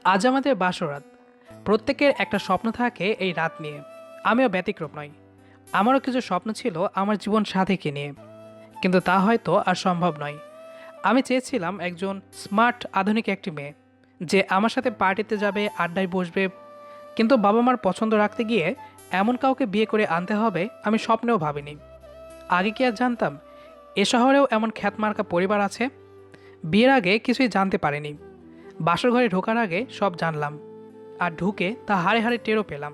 আজ আমাদের বাসরাত। প্রত্যেকের একটা স্বপ্ন থাকে এই রাত নিয়ে। আমিও ব্যতিক্রম নই। আমারও কিছু স্বপ্ন ছিল আমার জীবন সাথীকে নিয়ে, কিন্তু তা হয়তো আর সম্ভব নয়। আমি চেয়েছিলাম একজন স্মার্ট আধুনিক একটি মেয়ে, যে আমার সাথে পার্টিতে যাবে, আড্ডায় বসবে। কিন্তু বাবা মার পছন্দ রাখতে গিয়ে এমন কাউকে বিয়ে করে আনতে হবে আমি স্বপ্নেও ভাবিনি। আগে কি আর জানতাম এ শহরেও এমন খ্যাতমার্কা পরিবার আছে? বিয়ের আগে কিছুই জানতে পারিনি। বাসর ঘরে ঢোকার আগে সব জানলাম, আর ঢুকে তা হাড়ে হাড়ে টেরও পেলাম।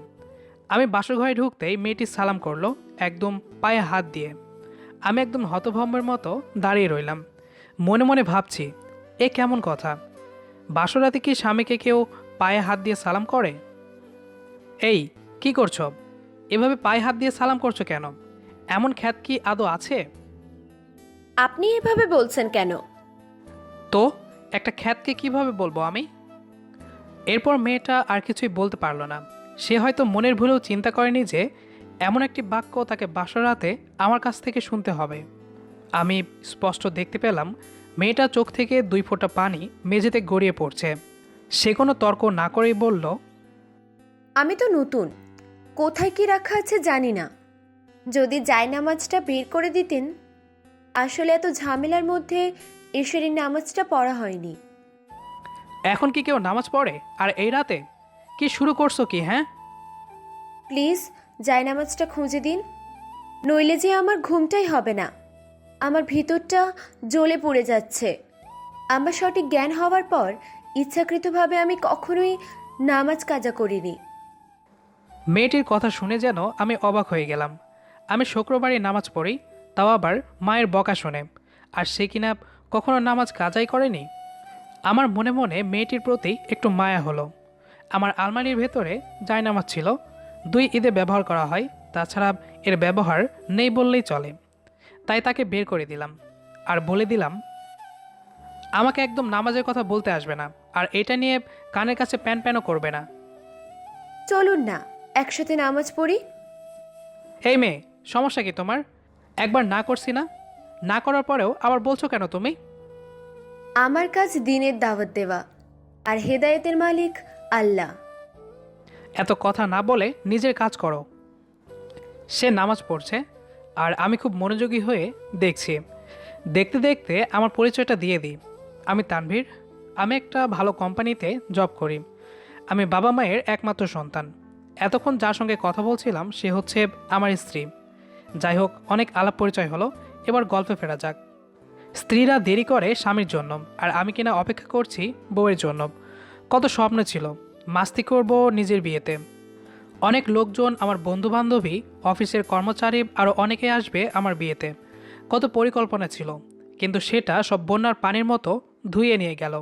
আমি বাসর ঘরে ঢুকতেই মেয়েটি সালাম করলো, একদম পায়ে হাত দিয়ে। আমি একদম হতভম্বের মতো দাঁড়িয়ে রইলাম। মনে মনে ভাবছি, এ কেমন কথা? বাসরাতে কি স্বামীকে কেউ পায়ে হাত দিয়ে সালাম করে? এই, কি করছো? এভাবে পায়ে হাত দিয়ে সালাম করছো কেন? এমন খ্যাত কি আদৌ আছে? আপনি এভাবে বলছেন কেন? তো একটা খ্যাতকে কিভাবে বলবো আমি? এরপর মেয়েটা আর কিছুই বলতে পারল না। সে হয়তো মনের ভুলেও চিন্তা করেনি যে এমন একটি বাক্য তাকে বাসরাতে আমার কাছ থেকে শুনতে হবে। আমি স্পষ্ট দেখতে পেলাম মেয়েটা চোখ থেকে দুই ফোঁটা পানি মেঝেতে গড়িয়ে পড়ছে। সে কোনো তর্ক না করেই বলল, আমি তো নতুন, কোথায় কি রাখা আছে জানি না। যদি জায়নামাজটা বের করে দিতেন। আসলে এত ঝামেলার মধ্যে এশারের নামাজটা পড়া হয়নি। এখন কি কেউ নামাজ পড়ে? আর এই রাতে কি শুরু করছো কি, হ্যাঁ? প্লিজ জায়নামাজটা খুঁজে দিন, নইলে যে আমার ঘুমটাই হবে না। আমার ভিতরটা জ্বলে পড়ে যাচ্ছে। আমার সঠিক জ্ঞান হওয়ার পর ইচ্ছাকৃতভাবে আমি কখনোই নামাজ কাজা করিনি। মেয়েটির কথা শুনে যেন আমি অবাক হয়ে গেলাম। আমি শুক্রবারই নামাজ পড়ি, তাও আবার মায়ের বকা শুনে। আর সে কিনা কখনো নামাজ কাজাই করেনি। আমার মনে মনে মেয়েটির প্রতি একটু মায়া হলো। আমার আলমারির ভেতরে জায়নামাজ ছিল, 2 ঈদে ব্যবহার করা হয়, তাছাড়া এর ব্যবহার নেই বললেই চলে। তাই তাকে বের করে দিলাম, আর বলে দিলাম, আমাকে একদম নামাজের কথা বলতে আসবে না, আর এটা নিয়ে কানের কাছে প্যান প্যানও করবে না। চলুন না একসাথে নামাজ পড়ি। এই মেয়ে, সমস্যা কি তোমার? একবার না করছি না? না করার পরেও আবার বলছো কেন তুমি? আমার কাজ দিনের দাওয়াত দেওয়া, আর হেদায়েতের মালিক আল্লাহ। এত কথা না বলে নিজের কাজ করো। সে নামাজ পড়ছে, আর আমি খুব মনোযোগী হয়ে দেখছি। দেখতে দেখতে আমার পরিচয়টা দিয়ে দিই। আমি তানভীর। আমি একটা ভালো কোম্পানিতে জব করি। আমি বাবা মায়ের একমাত্র সন্তান। এতক্ষণ যার সঙ্গে কথা বলছিলাম সে হচ্ছে আমার স্ত্রী। যাই হোক, অনেক আলাপ পরিচয় হলো, এবার গল্পে ফেরা যাক। স্ত্রীরা দেরি করে স্বামীর জন্য, আর আমি কিনা অপেক্ষা করছি বউয়ের জন্য। কত স্বপ্ন ছিল, মাস্তি করব নিজের বিয়েতে। অনেক লোকজন, আমার বন্ধুবান্ধবী, অফিসের কর্মচারী, আরও অনেকে আসবে আমার বিয়েতে। কত পরিকল্পনা ছিল, কিন্তু সেটা সব বন্যার পানির মতো ধুয়ে নিয়ে গেল।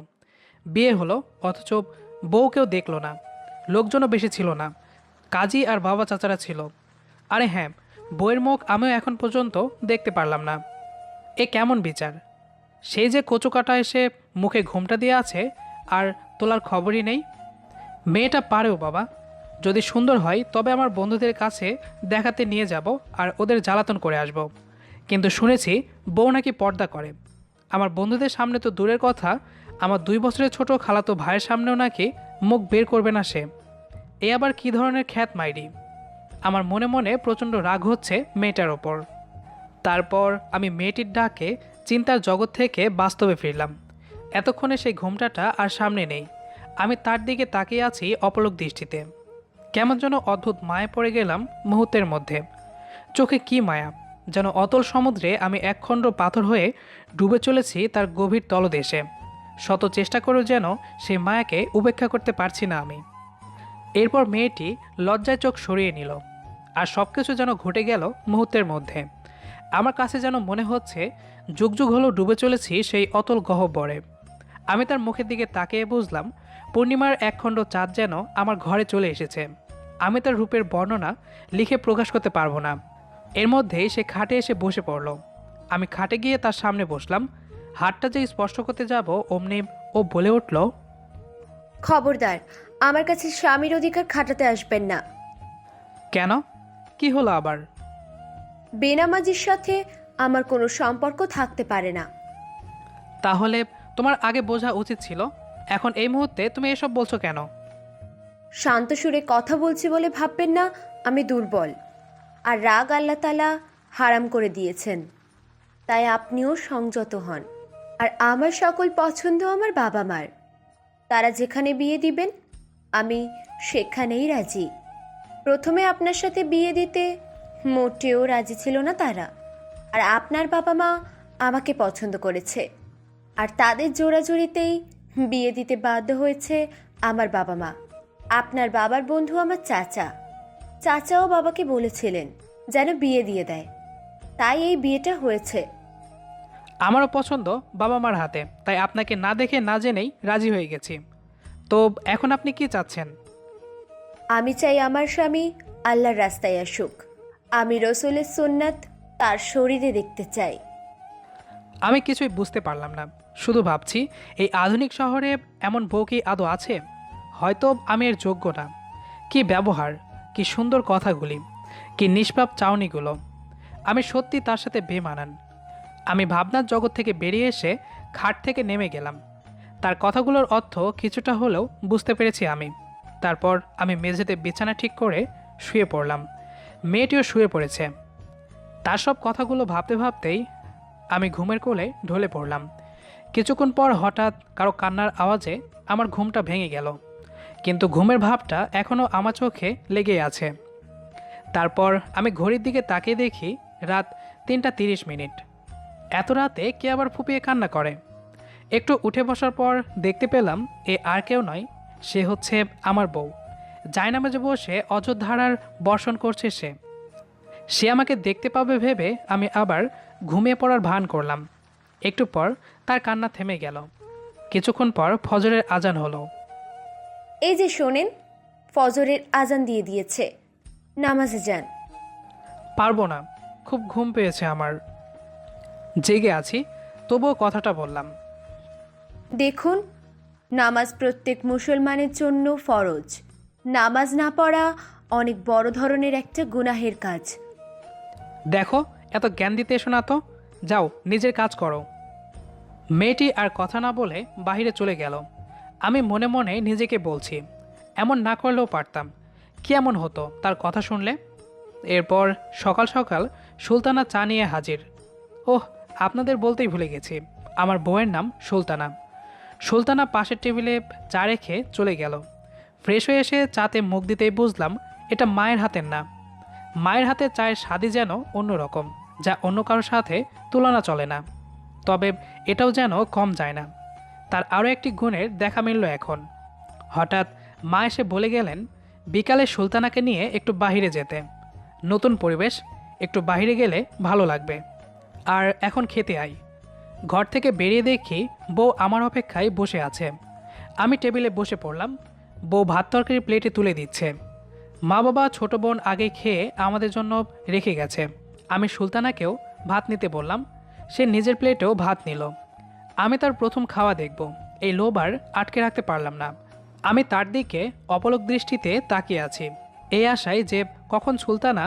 বিয়ে হলো, অথচ বউ কেউ দেখলো না। লোকজনও বেশি ছিল না, কাজী আর বাবা চাচারা ছিল। আরে হ্যাঁ, বউয়ের মুখ আমিও এখন পর্যন্ত দেখতে পারলাম না। এ কেমন বিচার? সেই যে কচুকাটা এসে মুখে ঘোমটা দিয়ে আছে, আর তোলার খবরই নেই। মেয়েটা পারেও বাবা। যদি সুন্দর হয় তবে আমার বন্ধুদের কাছে দেখাতে নিয়ে যাব, আর ওদের জ্বালাতন করে আসব। কিন্তু শুনেছি বউ নাকি পর্দা করে। আমার বন্ধুদের সামনে তো দূরের কথা, আমার 2 বছরের ছোট খালাতো ভাইয়ের সামনেও নাকি মুখ বের করবে না সে। এ আবার কী ধরনের খ্যাত মাইরি? আমার মনে মনে প্রচণ্ড রাগ হচ্ছে মেয়েটার ওপর। তারপর আমি মেয়েটির ডাকে চিন্তার জগৎ থেকে বাস্তবে ফিরলাম। এতক্ষণে সেই ঘোমটাটা আর সামনে নেই। আমি তার দিকে তাকিয়ে আছি অপলক দৃষ্টিতে। কেমন যেন অদ্ভুত মায়ে পড়ে গেলাম মুহূর্তের মধ্যে। চোখে কি মায়া! যেন অতল সমুদ্রে আমি একখণ্ড পাথর হয়ে ডুবে চলেছি তার গভীর তলদেশে। শত চেষ্টা করেও যেন সেই মায়াকে উপেক্ষা করতে পারছি না আমি। এরপর মেয়েটি লজ্জায় চোখ সরিয়ে নিল, আর সব কিছু যেন ঘটে গেল মুহূর্তের মধ্যে। আমার কাছে যেন মনে হচ্ছে যুগ যুগ হলো ডুবে চলেছি সেই অতল গহ্বরে। আমি তার মুখের দিকে তাকিয়ে বুঝলাম পূর্ণিমার একখণ্ড চাঁদ যেন আমার ঘরে চলে এসেছে। আমি তার রূপের বর্ণনা লিখে প্রকাশ করতে পারবো না। এর মধ্যেই সে খাটে এসে বসে পড়ল। আমি খাটে গিয়ে তার সামনে বসলাম। হাতটা যে স্পর্শ করতে যাব অমনি ও বলে উঠল, খবরদার, আমার কাছে স্বামীর অধিকার খাটাতে আসবেন না। কেন? কি হলো আবার? বেনামাজির সাথে আমার কোনো সম্পর্ক থাকতে পারে না। তাহলে তোমার আগে বোঝা উচিত ছিল। এখন এই মুহূর্তে তুমি এসব বলছো কেন? শান্ত সুরে কথা বলছি বলে ভাববেন না আমি দুর্বল। আর রাগ আল্লাহ তাআলা হারাম করে দিয়েছেন, তাই আপনিও সংযত হন। আর আমার সকল পছন্দ আমার বাবা মার। তারা যেখানে বিয়ে দিবেন আমি সেখানেই রাজি। প্রথমে আপনার সাথে বিয়ে দিতে মোটেও রাজি ছিল না তারা। আর আপনার বাবা মা আমাকে পছন্দ করেছে, আর তাদের জোড়াজুড়িতেই বিয়ে দিতে বাধ্য হয়েছে আমার বাবা মা। আপনার বাবার বন্ধু আমার চাচা, চাচাও বাবাকে বলেছিলেন যেন বিয়ে দিয়ে দেয়, তাই এই বিয়েটা হয়েছে। আমারও পছন্দ বাবা মার হাতে, তাই আপনাকে না দেখে না জেনেই রাজি হয়ে গেছি। তো এখন আপনি কি চাচ্ছেন? আমি চাই আমার স্বামী আল্লাহর রাস্তায় আসুক। আমি রসুলের সুন্নাত তার শরীরে দেখতে চাই। আমি কিছুই বুঝতে পারলাম না, শুধু ভাবছি এই আধুনিক শহরে এমন বউ কি আদৌ আছে? হয়তো আমি এর যোগ্য না। কি ব্যবহার, কি সুন্দর কথাগুলি, কি নিষ্পাপ চাউনিগুলো। আমি সত্যি তার সাথে বেমানান। আমি ভাবনার জগৎ থেকে বেরিয়ে এসে খাট থেকে নেমে গেলাম। তার কথাগুলোর অর্থ কিছুটা হলেও বুঝতে পেরেছি আমি। তারপর আমি মেঝেতে বিছানা ঠিক করে শুয়ে পড়লাম। মেয়েটিও শুয়ে পড়েছে। তার সব কথাগুলো ভাবতে ভাবতেই আমি ঘুমের কোলে ঢলে পড়লাম। কিছুক্ষণ পর হঠাৎ কারো কান্নার আওয়াজে আমার ঘুমটা ভেঙে গেল, কিন্তু ঘুমের ভাবটা এখনও আমার চোখে লেগেই আছে। তারপর আমি ঘড়ির দিকে তাকিয়ে দেখি রাত 3:30। এত রাতে কে আবার ফুপিয়ে কান্না করে? একটু উঠে বসার পর দেখতে পেলাম এ আর কেউ নয়, সে হচ্ছে আমার বউ। জায়নামাজে বসে অযোধ্যার বর্ষণ করছে সে। সে আমাকে দেখতে পাবে ভেবে আমি আবার ঘুমিয়ে পড়ার ভান করলাম। একটু পর তার কান্না থেমে গেল। কিছুক্ষণ পর ফজরের আজান হলো। এই যে শোনেন, ফজরের আজান দিয়ে দিয়েছে, নামাজে যান। পারবো না, খুব ঘুম পেয়েছে আমার। জেগে আছি, তবুও কথাটা বললাম। দেখুন, নামাজ প্রত্যেক মুসলমানের জন্য ফরজ। নামাজ না পড়া অনেক বড় ধরনের একটা গুনাহের কাজ। দেখো, এত জ্ঞান দিতে এসো না তো, যাও নিজের কাজ করো। মেয়েটি আর কথা না বলে বাইরে চলে গেল। আমি মনে মনে নিজেকে বলছি, এমন না করলেও পারতাম। কি এমন হতো তার কথা শুনলে? এরপর সকাল সকাল সুলতানা চা নিয়ে হাজির। ওহ, আপনাদের বলতেই ভুলে গেছি, আমার বউয়ের নাম সুলতানা। সুলতানা পাশের টেবিলে চা রেখে চলে গেল। ফ্রেশ হয়ে এসে চাতে মুখ দিতেই বুঝলাম এটা মায়ের হাতের না। মায়ের হাতে চায়ের স্বাদই যেন অন্যরকম, যা অন্য কারোর সাথে তুলনা চলে না। তবে এটাও যেন কম যায় না। তার আরও একটি গুণের দেখা মিলল এখন। হঠাৎ মা এসে বলে গেলেন বিকালে সুলতানাকে নিয়ে একটু বাইরে যেতে। নতুন পরিবেশ, একটু বাইরে গেলে ভালো লাগবে। আর এখন খেতে আই। ঘর থেকে বেরিয়ে দেখি বউ আমার অপেক্ষায় বসে আছে। আমি টেবিলে বসে পড়লাম। বউ ভাত তরকারি প্লেটে তুলে দিচ্ছে। মা বাবা ছোট বোন আগে খেয়ে আমাদের জন্য রেখে গেছে। আমি সুলতানাকেও ভাত নিতে বললাম। সে নিজের প্লেটেও ভাত নিল। আমি তার প্রথম খাওয়া দেখব, এই লোভ আর আটকে রাখতে পারলাম না। আমি তার দিকে অপলক দৃষ্টিতে তাকিয়ে আছি, এই আশায় যে কখন সুলতানা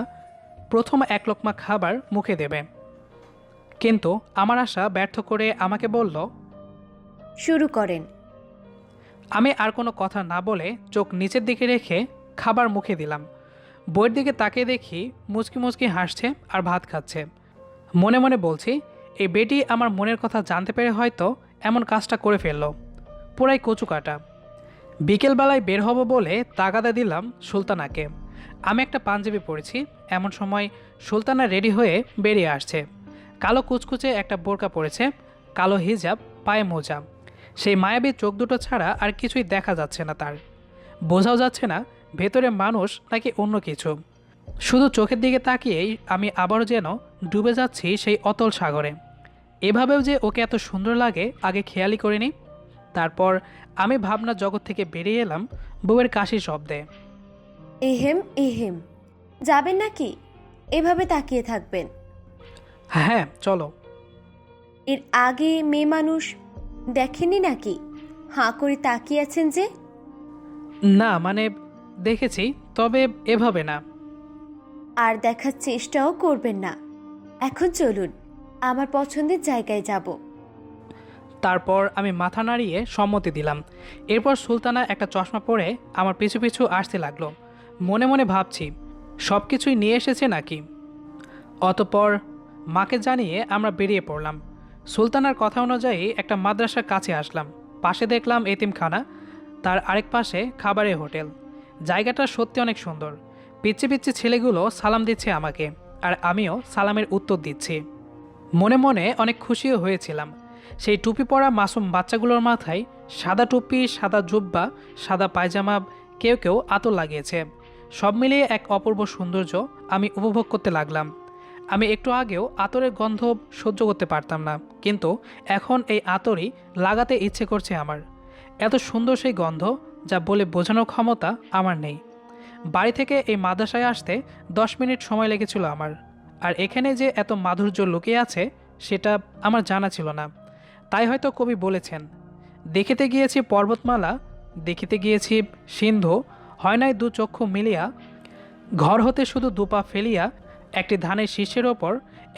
প্রথম এক লোকমা খাবার মুখে দেবে। কিন্তু আমার আশা ব্যর্থ করে আমাকে বলল, শুরু করেন। আমি আর কোনো কথা না বলে চোখ নিচের দিকে রেখে খাবার মুখে দিলাম। বইয়ের দিকে তাকিয়ে দেখি মুচকি মুচকি হাসছে আর ভাত খাচ্ছে। মনে মনে বলছি, এই বেটি আমার মনের কথা জানতে পেরে হয়তো এমন কাজটা করে ফেলল। পুরাই কচু কাটা। বিকেলবেলায় বের হব বলে তাগাদা দিলাম সুলতানাকে। আমি একটা পাঞ্জাবি পরেছি, এমন সময় সুলতানা রেডি হয়ে বেরিয়ে আসছে। কালো কুচকুচে একটা বোরকা পরেছে, কালো হিজাব, পায়ে মোজা। সেই মায়াবী চোখ দুটো ছাড়া আর কিছুই দেখা যাচ্ছে না তার। বোঝাও যাচ্ছে না ভেতরে মানুষ নাকি অন্য কিছু। শুধু চোখের দিকে তাকিয়েই আমি আবারও যেন ডুবে যাচ্ছি সেই অতল সাগরে। এভাবেও যে ওকে এত সুন্দর লাগে আগে খেয়ালই করিনি। তারপর আমি ভাবনার জগৎ থেকে বেরিয়ে এলাম বউয়ের কাশির শব্দে। এহেম এহেম, যাবেন নাকি? এভাবে তাকিয়ে থাকবেন? হ্যাঁ চলো। এর আগে মেয়ে মানুষ দেখেননি নাকি? হাঁ করে তাকিয়ে আছেন যে। না মানে দেখেছি, তবে এভাবে না। আর দেখার চেষ্টাও করবেন না। এখন চলুন, আমার পছন্দের জায়গায় যাব। তারপর আমি মাথা নাড়িয়ে সম্মতি দিলাম। এরপর সুলতানা একটা চশমা পরে আমার পিছু পিছু আসতে লাগলো। মনে মনে ভাবছি সব কিছুই নিয়ে এসেছে নাকি। অতপর মাকে জানিয়ে আমরা বেরিয়ে পড়লাম। সুলতানার কথা অনুযায়ী একটা মাদ্রাসার কাছে আসলাম। পাশে দেখলাম এতিমখানা, তার আরেক পাশে খাবারের হোটেল। জায়গাটা সত্যি অনেক সুন্দর। পিচ্ছি পিচ্ছি ছেলেগুলো সালাম দিচ্ছে আমাকে, আর আমিও সালামের উত্তর দিচ্ছি। মনে মনে অনেক খুশিও হয়েছিলাম। সেই টুপি পরা মাসুম বাচ্চাগুলোর মাথায় সাদা টুপি, সাদা জুব্বা, সাদা পায়জামা, কেউ কেউ আতর লাগিয়েছে। সব মিলিয়ে এক অপূর্ব সৌন্দর্য আমি উপভোগ করতে লাগলাম। আমি একটু আগেও আতরের গন্ধ সহ্য করতে পারতাম না, কিন্তু এখন এই আতরই লাগাতে ইচ্ছে করছে আমার। এত সুন্দর সেই গন্ধ যা বলে বোঝানোর ক্ষমতা আমার নেই। বাড়ি থেকে এই মাদ্রাসায় আসতে 10 মিনিট সময় লেগেছিল আমার। আর এখানে যে এত মাধুর্য লুকিয়ে আছে সেটা আমার জানা ছিল না। তাই হয়তো কবি বলেছেন, দেখিতে গিয়েছি পর্বতমালা, দেখিতে গিয়েছি সিন্ধু, হয় নাই দু চক্ষু মিলিয়া, ঘর হতে শুধু দুপা ফেলিয়া, একটি ধানের শীষের ওপর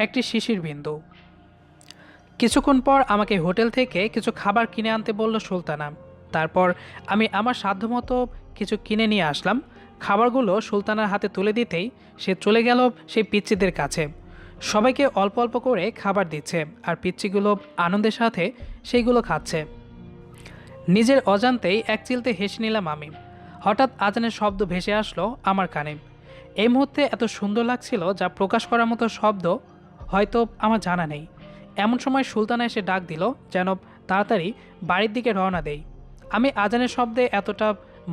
একটি শিশির বিন্দু। কিছুক্ষণ পর আমাকে হোটেল থেকে কিছু খাবার কিনে আনতে বলল সুলতানা। তারপর আমি আমার সাধ্যমতো কিছু কিনে নিয়ে আসলাম। খাবারগুলো সুলতানার হাতে তুলে দিতেই সে চলে গেল সেই পিচ্চিদের কাছে। সবাইকে অল্প অল্প করে খাবার দিচ্ছে, আর পিচ্চিগুলো আনন্দের সাথে সেইগুলো খাচ্ছে। নিজের অজান্তেই এক চিলতে হেসে নিলাম আমি। হঠাৎ আজানের শব্দ ভেসে আসলো আমার কানে। এই মুহূর্তে এত সুন্দর লাগছিল যা প্রকাশ করার মতো শব্দ হয়তো আমার জানা নেই। এমন সময় সুলতানা এসে ডাক দিল যেন তাড়াতাড়ি বাড়ির দিকে রওনা দেই। আমি আজানের শব্দে এতটা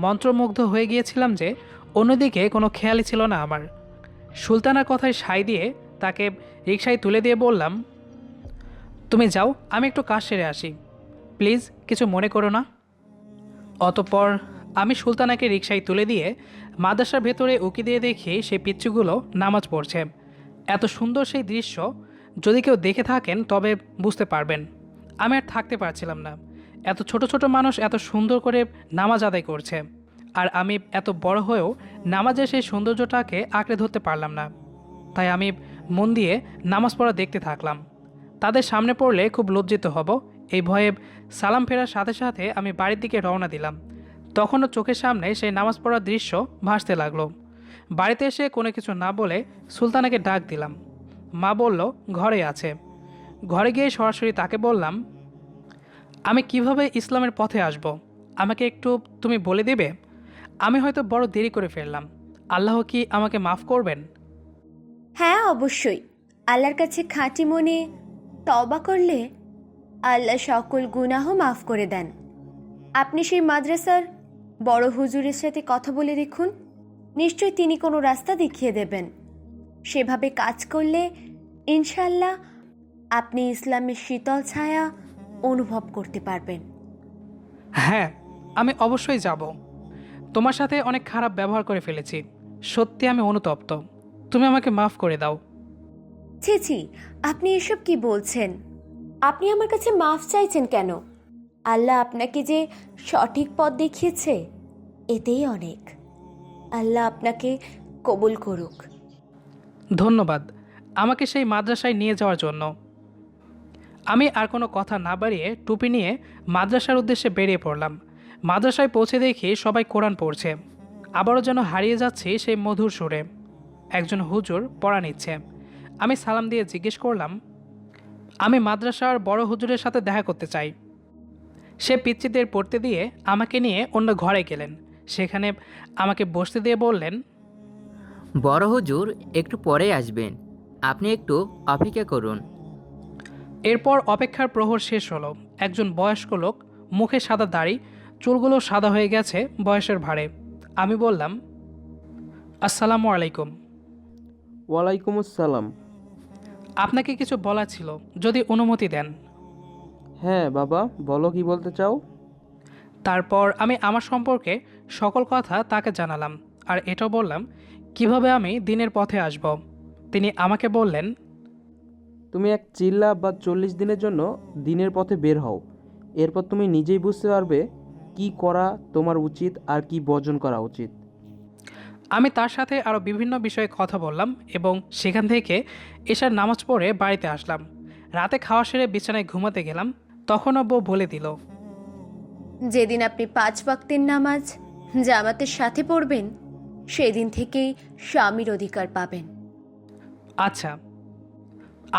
মন্ত্রমুগ্ধ হয়ে গিয়েছিলাম যে অন্যদিকে কোনো খেয়ালই ছিল না আমার। সুলতানার কথায় সায় দিয়ে তাকে রিকশায় তুলে দিয়ে বললাম, তুমি যাও, আমি একটু কাজ সেরে আসি, প্লিজ কিছু মনে করো না। অতঃপর আমি সুলতানাকে রিকশায় তুলে দিয়ে মাদ্রাসার ভেতরে উকি দিয়ে দেখি সেই পিচ্চুগুলো নামাজ পড়ছে। এত সুন্দর সেই দৃশ্য যদি কেউ দেখে থাকেন তবে বুঝতে পারবেন। আমি আর থাকতে পারছিলাম না। এত ছোট ছোট মানুষ এত সুন্দর করে নামাজ আদায় করছে, আর আমি এত বড় হয়েও নামাজের সেই সৌন্দর্যটাকে আঁকড়ে ধরতে পারলাম না। তাই আমি মন দিয়ে নামাজ পড়া দেখতে থাকলাম। তাদের সামনে পড়লে খুব লজ্জিত হব, এই ভয়ে সালাম ফেরার সাথে সাথে আমি বাড়ির দিকে রওনা দিলাম। তখনও চোখের সামনে সেই নামাজ পড়ার দৃশ্য ভাসতে লাগলো। বাড়িতে এসে কোনো কিছু না বলে সুলতানাকে ডাক দিলাম। মা বলল ঘরে আছে। ঘরে গিয়ে সরাসরি তাকে বললাম, আমি কিভাবে ইসলামের পথে আসব, আমাকে একটু তুমি বলে দেবে? আমি হয়তো বড় দেরি করে ফেললাম, আল্লাহ কি আমাকে মাফ করবেন? হ্যাঁ, অবশ্যই। আল্লাহর কাছে খাঁটি মনে তওবা করলে আল্লাহ সকল গুনাহ মাফ করে দেন। আপনি সেই মাদ্রাসার বড় হুজুরের সাথে কথা বলে দেখুন, নিশ্চয়ই তিনি কোনো রাস্তা দেখিয়ে দেবেন। সেভাবে কাজ করলে ইনশাল্লাহ আপনি ইসলামের শীতল ছায়া অনুভব করতে পারবেন। হ্যাঁ, আমি অবশ্যই যাব। তোমার সাথে অনেক খারাপ ব্যবহার করে ফেলেছি, সত্যি আমি অনুতপ্ত। তুমি আমাকে মাফ করে দাও। ছি ছি, আপনি এসব কি বলছেন? আপনি আমার কাছে মাফ চাইছেন কেন? আল্লাহ আপনাকে যে সঠিক পথ দেখিয়েছে এতেই অনেক। আল্লাহ আপনাকে কবুল করুক। ধন্যবাদ আমাকে সেই মাদ্রাসায় নিয়ে যাওয়ার জন্য। আমি আর কোনো কথা না বাড়িয়ে টুপি নিয়ে মাদ্রাসার উদ্দেশ্যে বেরিয়ে পড়লাম। মাদ্রাসায় পৌঁছে দেখি সবাই কোরআন পড়ছে। আবারও যেন হারিয়ে যাচ্ছি সেই মধুর সুরে। একজন হুজুর পড়া নিচ্ছে। আমি সালাম দিয়ে জিজ্ঞেস করলাম, আমি মাদ্রাসার বড় হুজুরের সাথে দেখা করতে চাই। সে পিচ্চিদের পড়তে দিয়ে আমাকে নিয়ে অন্য ঘরে গেলেন। সেখানে আমাকে বসতে দিয়ে বললেন, বড় হুজুর একটু পরেই আসবেন, আপনি একটু অপেক্ষা করুন। এরপর অপেক্ষার প্রহর শেষ হলো। একজন বয়স্ক লোক, মুখে সাদা দাড়ি, চুলগুলো সাদা হয়ে গেছে বয়সের ভারে। আমি বললাম, আসসালামু আলাইকুম। ওয়ালাইকুম আসসালাম। আপনাকে কিছু বলার ছিল, যদি অনুমতি দেন। হ্যাঁ বাবা, বলো কি বলতে চাও? তারপর আমি আমার সম্পর্কে সকল কথা তাকে জানালাম, আর এটাও বললাম কিভাবে আমি দিনের পথে আসব। তিনি আমাকে বললেন, তুমি এক চিল্লা বা 40 দিনের জন্য দিনের পথে বের হও। এরপর তুমি নিজেই বুঝতে পারবে কি করা তোমার উচিত আর কি বর্জন করা উচিত। আমি তার সাথে আরও বিভিন্ন বিষয়ে কথা বললাম এবং সেখান থেকে এশার নামাজ পড়ে বাড়িতে আসলাম। রাতে খাওয়া সেরে বিছানায় ঘুমাতে গেলাম। তখনও বউ বলে দিল, যেদিন আপনি 5 ওয়াক্তের নামাজ জামাতের সাথে পড়বেন সেদিন থেকেই স্বামীর অধিকার পাবেন। আচ্ছা।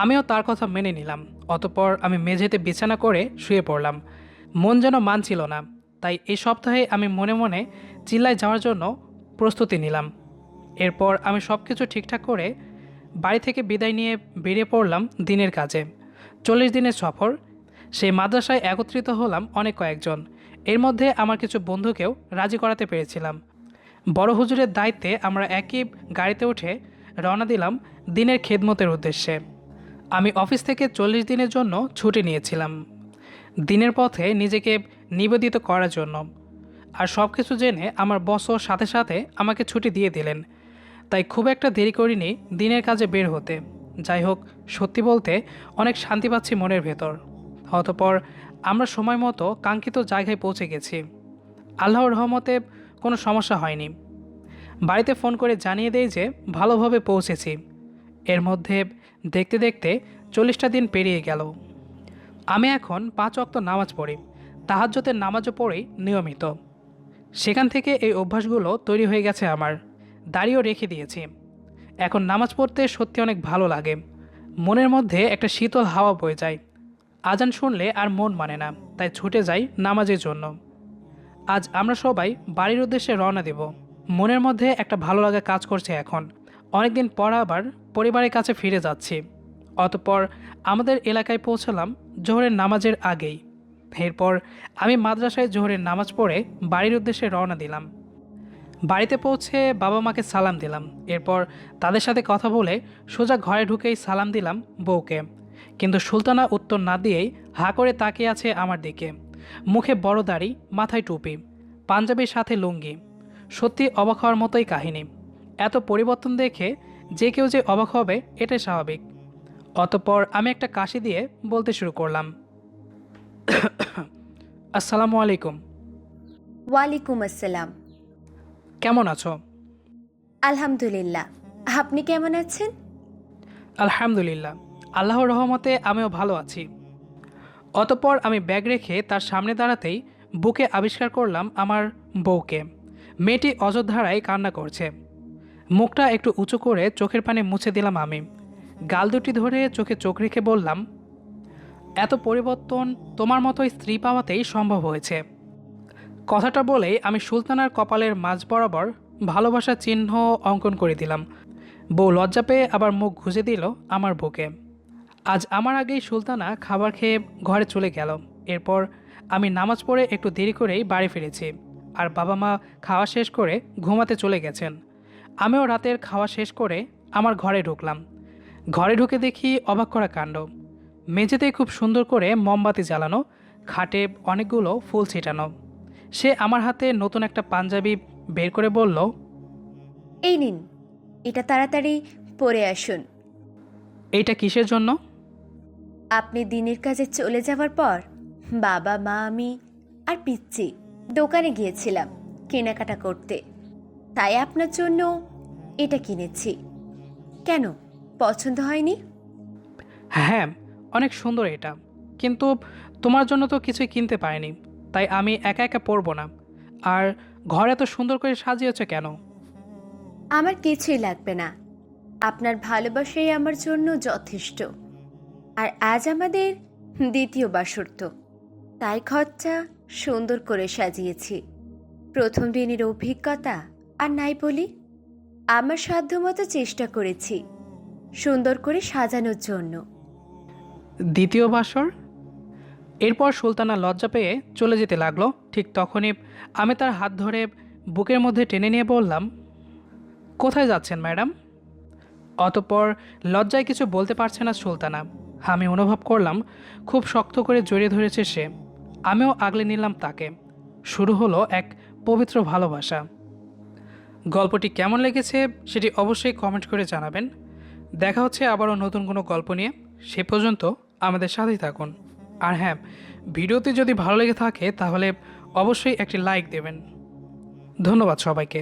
আমিও তার কথা মেনে নিলাম। অতঃপর আমি মেঝেতে বিছানা করে শুয়ে পড়লাম। মন যেন মানছিল না, তাই এই সপ্তাহে আমি মনে মনে চিল্লায় যাওয়ার জন্য প্রস্তুতি নিলাম। এরপর আমি সব কিছু ঠিকঠাক করে বাড়ি থেকে বিদায় নিয়ে বেরিয়ে পড়লাম দিনের কাজে। 40 দিনের সফর। সেই মাদ্রাসায় একত্রিত হলাম অনেক কয়েকজন। এর মধ্যে আমার কিছু বন্ধুকেও রাজি করাতে পেরেছিলাম। বড় হুজুরের দায়িত্বে আমরা একই গাড়িতে উঠে রওনা দিলাম দিনের খেদমতের উদ্দেশ্যে। আমি অফিস থেকে 40 দিনের জন্য ছুটি নিয়েছিলাম, দিনের পথে নিজেকে নিবেদিত করার জন্য। আর সব কিছু জেনে আমার বসও সাথে সাথে আমাকে ছুটি দিয়ে দিলেন। তাই খুব একটা দেরি করিনি দিনের কাজে বের হতে। যাই হোক, সত্যি বলতে অনেক শান্তি পাচ্ছি মনের ভেতর। অতঃপর আমরা সময় মতো কাঙ্ক্ষিত জায়গায় পৌঁছে গেছি। আল্লাহর রহমতে কোনো সমস্যা হয়নি। বাড়িতে ফোন করে জানিয়ে দেই যে ভালোভাবে পৌঁছেছি। এর মধ্যে দেখতে দেখতে 40টা দিন পেরিয়ে গেল। আমি এখন 5 ওয়াক্ত নামাজ পড়ি, তাহাজ্জুদের নামাজও পড়ি নিয়মিত। সেখান থেকে এই অভ্যাসগুলো তৈরি হয়ে গেছে আমার। দাড়িও রেখে দিয়েছি। এখন নামাজ পড়তে সত্যি অনেক ভালো লাগে। মনের মধ্যে একটা শীতল হাওয়া বয়ে যায়। আজান শুনলে আর মন মানে না, তাই ছুটে যাই নামাজের জন্য। আজ আমরা সবাই বাড়ির উদ্দেশ্যে রওনা দেব। মনের মধ্যে একটা ভালো লাগা কাজ করছে এখন। অনেকদিন পর আবার পরিবারের কাছে ফিরে যাচ্ছি। অতঃপর আমাদের এলাকায় পৌঁছালাম জোহরের নামাজের আগেই। এরপর আমি মাদ্রাসায় জোহরের নামাজ পড়ে বাড়ির উদ্দেশ্যে রওনা দিলাম। বাড়িতে পৌঁছে বাবা মাকে সালাম দিলাম। এরপর তাদের সাথে কথা বলে সোজা ঘরে ঢুকেই সালাম দিলাম বউকে। কিন্তু সুলতানা উত্তর না দিয়েই হা করে তাকিয়ে আছে আমার দিকে। মুখে বড় দাড়ি, মাথায় টুপি, পাঞ্জাবির সাথে লুঙ্গি। সত্যি অবাক হওয়ার মতোই কাহিনী। এত পরিবর্তন দেখে যে কেউ যে অবাক হবে এটাই স্বাভাবিক। অতঃপর আমি একটা কাশি দিয়ে বলতে শুরু করলাম, আসসালামু আলাইকুম। ওয়ালাইকুম আসসালাম। কেমন আছো? আলহামদুলিল্লাহ, আপনি কেমন আছেন? আলহামদুলিল্লাহ, আল্লাহর রহমতে আমিও ভালো আছি। অতঃপর আমি ব্যাগ রেখে তার সামনে দাঁড়াতেই বুকে আবিষ্কার করলাম আমার বউকে। মেয়েটি অযোধ্যারায় কান্না করছে। মুখটা একটু উঁচু করে চোখের পানি মুছে দিলাম আমি। গাল দুটি ধরে চোখে চোখ রেখে বললাম, এত পরিবর্তন তোমার মতো স্ত্রী পাওয়াতেই সম্ভব হয়েছে। কথাটা বলেই আমি সুলতানার কপালের মাঝ বরাবর ভালোবাসার চিহ্ন অঙ্কন করে দিলাম। বউ লজ্জা পেয়ে আবার মুখ ঘুষে দিল আমার বুকে। আজ আমার আগেই সুলতানা খাবার খেয়ে ঘরে চলে গেল। এরপর আমি নামাজ পড়ে একটু দেরি করেই বাড়ি ফিরেছি। আর বাবা মা খাওয়া শেষ করে ঘুমাতে চলে গেছেন। আমিও রাতের খাওয়া শেষ করে আমার ঘরে ঢুকলাম। ঘরে ঢুকে দেখি অবাক করা কাণ্ড। মেঝেতে খুব সুন্দর করে মোমবাতি জ্বালানো, খাটে অনেকগুলো ফুল ছিটানো। সে আমার হাতে নতুন একটা পাঞ্জাবি বের করে বলল, এই নিন, এটা তাড়াতাড়ি পরে আসুন। এইটা কিসের জন্য? আপনি দিনের কাজে চলে যাওয়ার পর বাবা মা আমি আর পিচ্চি দোকানে গিয়েছিলাম কেনাকাটা করতে, তাই আপনার জন্য এটা কিনেছি। কেন, পছন্দ হয়নি? হ্যাঁ, অনেক সুন্দর এটা, কিন্তু তোমার জন্য তো কিছুই কিনতে পারিনি, তাই আমি একা একা পরবো না। আর ঘর এত সুন্দর করে সাজিয়েছে কেন? আমার কিছুই লাগবে না, আপনার ভালোবাসাই আমার জন্য যথেষ্ট। আর আজ আমাদের দ্বিতীয় বাসর, তাই ঘরটা সুন্দর করে সাজিয়েছি। প্রথম দিনের অভিজ্ঞতা আর নাই বলি, আমার সাধ্যমতো চেষ্টা করেছি সুন্দর করে সাজানোর জন্য। দ্বিতীয় বাসর? এরপর সুলতানা লজ্জা পেয়ে চলে যেতে লাগলো। ঠিক তখনই আমি তার হাত ধরে বুকের মধ্যে টেনে নিয়ে বললাম, কোথায় যাচ্ছেন ম্যাডাম? অতঃপর লজ্জায় কিছু বলতে পারছে না সুলতানা। আমি অনুভব করলাম খুব শক্ত করে জড়িয়ে ধরেছে সে। আমিও আগলে নিলাম তাকে। শুরু হলো এক পবিত্র ভালোবাসা। গল্পটি কেমন লেগেছে সেটি অবশ্যই কমেন্ট করে জানাবেন। দেখা হচ্ছে আবারও নতুন কোনো গল্প নিয়ে। সে পর্যন্ত আমাদের সাথেই থাকুন। আর হ্যাঁ, ভিডিওতে যদি ভালো লেগে থাকে তাহলে অবশ্যই একটি লাইক দেবেন। ধন্যবাদ সবাইকে।